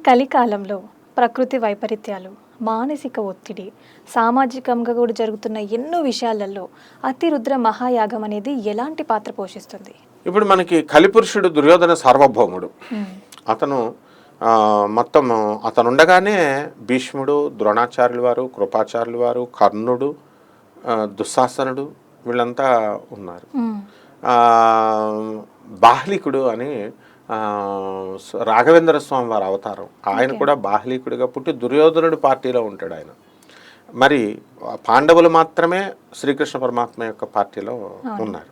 కలికాలంలో ప్రకృతి వైపరీత్యాలు, మానసిక ఒత్తిడి, సామాజికంగా కూడా జరుగుతున్న ఎన్నో విషయాలలో అతిరుద్ర మహాయాగం అనేది ఎలాంటి పాత్ర పోషిస్తుంది? ఇప్పుడు మనకి కలిపురుషుడు దుర్యోధన సార్వభౌముడు. అతను మొత్తం అతను ఉండగానే భీష్ముడు, ద్రోణాచార్యుల వారు, కృపాచార్యుల వారు, కర్ణుడు, దుశ్శాసనుడు వీళ్ళంతా ఉన్నారు. బాహ్లికుడు అని రాఘవేంద్ర స్వామి వారి అవతారం. ఆయన కూడా బాహ్లికుడిగా పుట్టి దుర్యోధనుడి పార్టీలో ఉంటాడు ఆయన. మరి పాండవులు మాత్రమే శ్రీకృష్ణ పరమాత్మ యొక్క పార్టీలో ఉన్నారు.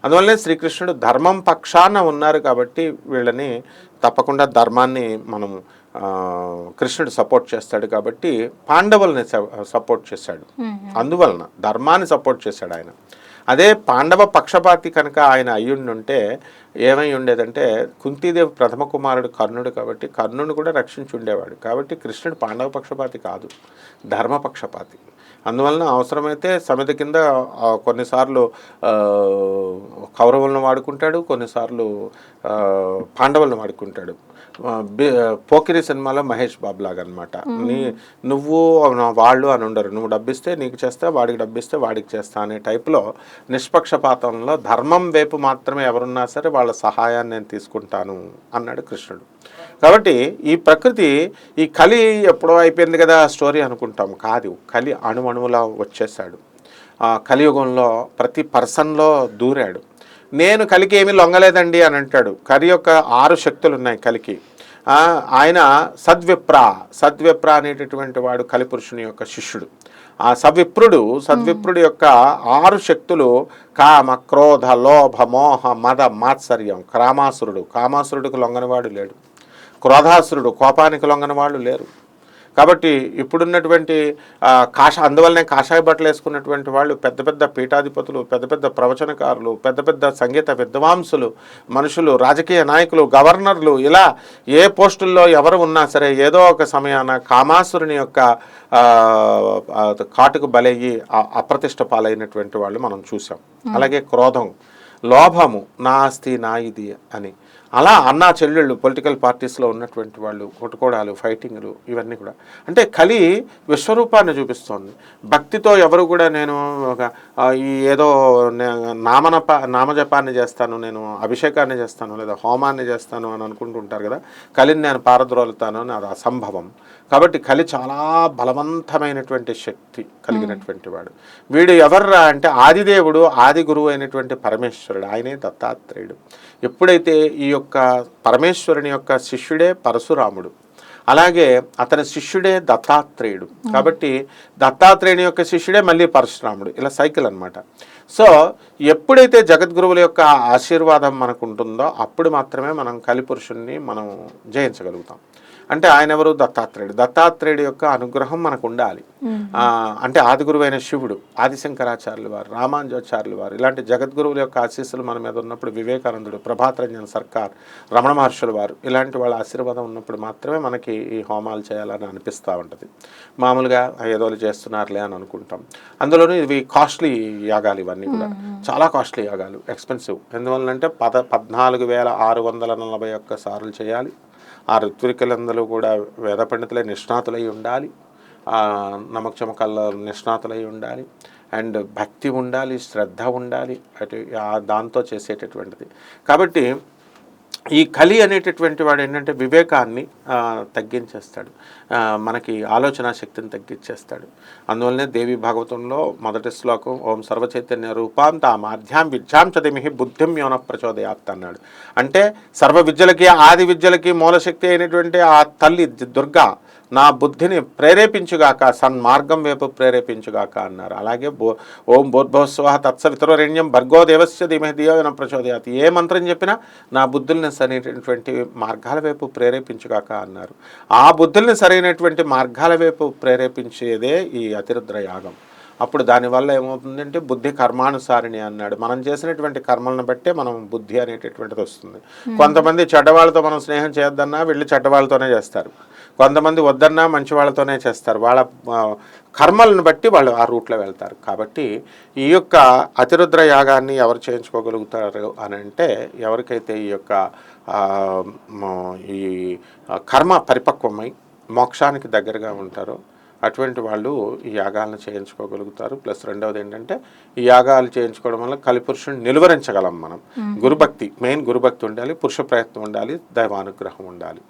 అందువల్లనే శ్రీకృష్ణుడు ధర్మం పక్షాన ఉన్నారు కాబట్టి వీళ్ళని తప్పకుండా ధర్మాన్ని మనం కృష్ణుడు సపోర్ట్ చేస్తాడు కాబట్టి పాండవుల్ని సపోర్ట్ చేశాడు. అందువలన ధర్మాన్ని సపోర్ట్ చేశాడు ఆయన. అదే పాండవ పక్షపాతి కనుక ఆయన అయ్యుండుంటే ఏమై ఉండేదంటే, కుంతీదేవి ప్రథమ కుమారుడు కర్ణుడు కాబట్టి కర్ణుడు కూడా రక్షించి ఉండేవాడు. కాబట్టి కృష్ణుడు పాండవ పక్షపాతి కాదు, ధర్మపక్షపాతి. అందువలన అవసరమైతే సమితి కింద కొన్నిసార్లు కౌరవులను వాడుకుంటాడు, కొన్నిసార్లు పాండవులను వాడుకుంటాడు. పోకిరి సినిమాలో మహేష్ బాబు లాగా అనమాట. నువ్వు వాళ్ళు అని ఉండరు, నువ్వు డబ్బిస్తే నీకు చేస్తా, వాడికి డబ్బిస్తే వాడికి చేస్తా అనే టైపులో నిష్పక్షపాతంలో ధర్మం వైపు మాత్రమే ఎవరున్నా సరే వాళ్ళ సహాయాన్ని నేను తీసుకుంటాను అన్నాడు కృష్ణుడు. కాబట్టి ఈ ప్రకృతి, ఈ కలి ఎప్పుడో అయిపోయింది కదా స్టోరీ అనుకుంటాం, కాదు. కలి అణువణువులా వచ్చేసాడు. కలియుగంలో ప్రతి పర్సన్లో దూరాడు. నేను కలికి ఏమీ లొంగలేదండి అని అంటాడు. కలి యొక్క 6 శక్తులు ఉన్నాయి కలికి. ఆయన సద్విప్ర అనేటటువంటి వాడు కలిపురుషుని యొక్క శిష్యుడు. ఆ సద్విప్రుడి యొక్క 6 శక్తులు కామ, క్రోధ, లోభ, మోహ, మద, మాత్సర్యం. కామాసురుడికి లొంగనివాడు లేడు. క్రోధాసురుడు, కోపానికి లొంగని వాళ్ళు లేరు. కాబట్టి ఇప్పుడున్నటువంటి అందువల్లనే కాషాయ బట్టలు వేసుకున్నటువంటి వాళ్ళు పెద్ద పెద్ద పీఠాధిపతులు, పెద్ద పెద్ద ప్రవచనకారులు, పెద్ద పెద్ద సంగీత విద్వాంసులు, మనుషులు, రాజకీయ నాయకులు, గవర్నర్లు, ఇలా ఏ పోస్టుల్లో ఎవరు ఉన్నా సరే ఏదో ఒక సమయాన కామాసురుని యొక్క కాటుకు బలయ్యి అప్రతిష్ట పాలైనటువంటి వాళ్ళు మనం చూసాం. అలాగే క్రోధం, లోభము, నా ఆస్తి నా ఇది అని, అలా అన్నా చెల్లెళ్ళు పొలిటికల్ పార్టీస్లో ఉన్నటువంటి వాళ్ళు కొట్టుకోవడాలు, ఫైటింగ్లు, ఇవన్నీ కూడా అంటే కలి విశ్వరూపాన్ని చూపిస్తోంది. భక్తితో ఎవరు కూడా నేను ఈ ఏదో నామజపాన్ని చేస్తాను, నేను అభిషేకాన్ని చేస్తాను, లేదా హోమాన్ని చేస్తాను అని అనుకుంటుంటారు కదా. కలిని నేను పారద్రోలుతాను అని అది అసంభవం. కాబట్టి కలి చాలా బలవంతమైనటువంటి శక్తి కలిగినటువంటి వాడు. వీడు ఎవర్రా అంటే ఆదిదేవుడు, ఆది గురువు అయినటువంటి పరమేశ్వరుడు, ఆయనే దత్తాత్రేయుడు. ఎప్పుడైతే ఈ యొక్క పరమేశ్వరుని యొక్క శిష్యుడే పరశురాముడు, అలాగే అతని శిష్యుడే దత్తాత్రేయుడు. కాబట్టి దత్తాత్రేయుని యొక్క శిష్యుడే మళ్ళీ పరశురాముడు, ఇలా సైకిల్ అనమాట. సో ఎప్పుడైతే జగద్గురువుల యొక్క ఆశీర్వాదం మనకు ఉంటుందో అప్పుడు మాత్రమే మనం కలిపురుషుణ్ణి మనం జయించగలుగుతాం. అంటే ఆయన ఎవరు? దత్తాత్రేయుడు యొక్క అనుగ్రహం మనకు ఉండాలి. అంటే ఆదిగురువు అయిన శివుడు, ఆదిశంకరాచార్యులు వారు, రామానుజాచార్యులు వారు, ఇలాంటి జగద్గురువుల యొక్క ఆశీస్సులు మన మీద ఉన్నప్పుడు, వివేకానందుడు, ప్రభాతరంజన్ సర్కార్, రమణ మహర్షుల వారు, ఇలాంటి వాళ్ళ ఆశీర్వాదం ఉన్నప్పుడు మాత్రమే మనకి ఈ హోమాలు చేయాలని అనిపిస్తూ ఉంటుంది. మామూలుగా ఏదోలు చేస్తున్నారులే అని అనుకుంటాం. అందులోనూ ఇవి కాస్ట్లీ యాగాలు, ఇవన్నీ కూడా చాలా కాస్ట్లీ యాగాలు, ఎక్స్పెన్సివ్. ఎందువల్లంటే 14,641 సార్లు చేయాలి. ఆ ఋత్వికులందరూ కూడా వేద పండితులై నిష్ణాతులై ఉండాలి, నమ్మకచమకాల్లో నిష్ణాతులై ఉండాలి, అండ్ భక్తి ఉండాలి, శ్రద్ధ ఉండాలి, అటు దాంతో చేసేటటువంటిది. కాబట్టి ఈ కలి అనేటటువంటి వాడు ఏంటంటే వివేకాన్ని తగ్గించేస్తాడు, మనకి ఆలోచన శక్తిని తగ్గించేస్తాడు. అందువల్లనే దేవి భాగవతంలో మొదటి శ్లోకం ఓం సర్వచైతన్య రూపాం తామాధ్యాం విద్యాం చదిమిహి బుద్ధిం యోన ప్రచోదయాత్ అన్నాడు. అంటే సర్వ విద్యలకి, ఆది విద్యలకి మూలశక్తి అయినటువంటి ఆ తల్లి దుర్గా నా బుద్ధిని ప్రేరేపించుగాక, సన్మార్గం వైపు ప్రేరేపించుగాక అన్నారు. అలాగే ఓం భూర్భువస్సువః తత్సవితుర్వరేణ్యం భర్గో దేవస్య ధీమహి ధియో యోనః ప్రచోదయాత్, ఏ మంత్రం చెప్పినా నా బుద్ధుల్ని సరైనటువంటి మార్గాల వైపు ప్రేరేపించుగాక అన్నారు. ఆ బుద్ధుల్ని సరైనటువంటి మార్గాల వైపు ప్రేరేపించేదే ఈ అతిరుద్ర యాగం. అప్పుడు దానివల్ల ఏమవుతుందంటే బుద్ధి కర్మానుసారిణి అన్నాడు. మనం చేసినటువంటి కర్మలను బట్టే మనం బుద్ధి అనేటటువంటిది వస్తుంది. కొంతమంది చెడ్డవాళ్ళతో మనం స్నేహం చేయొద్దన్నా వెళ్ళి చెడ్డవాళ్ళతోనే చేస్తారు. కొంతమంది వద్దన్నా మంచి వాళ్ళతోనే చేస్తారు. వాళ్ళ కర్మలను బట్టి వాళ్ళు ఆ రూట్లో వెళ్తారు. కాబట్టి ఈ యొక్క అతిరుద్ర యాగాన్ని ఎవరు చేయించుకోగలుగుతారు అని అంటే, ఎవరికైతే ఈ యొక్క ఈ కర్మ పరిపక్వమై మోక్షానికి దగ్గరగా ఉంటారో అటువంటి వాళ్ళు ఈ యాగాలను చేయించుకోగలుగుతారు. ప్లస్ రెండవది ఏంటంటే, ఈ యాగాలు చేయించుకోవడం వల్ల కలిపురుషుని నిలువరించగలం మనం. గురుభక్తి, మెయిన్ గురుభక్తి ఉండాలి, పురుష ప్రయత్నం ఉండాలి, దైవానుగ్రహం ఉండాలి.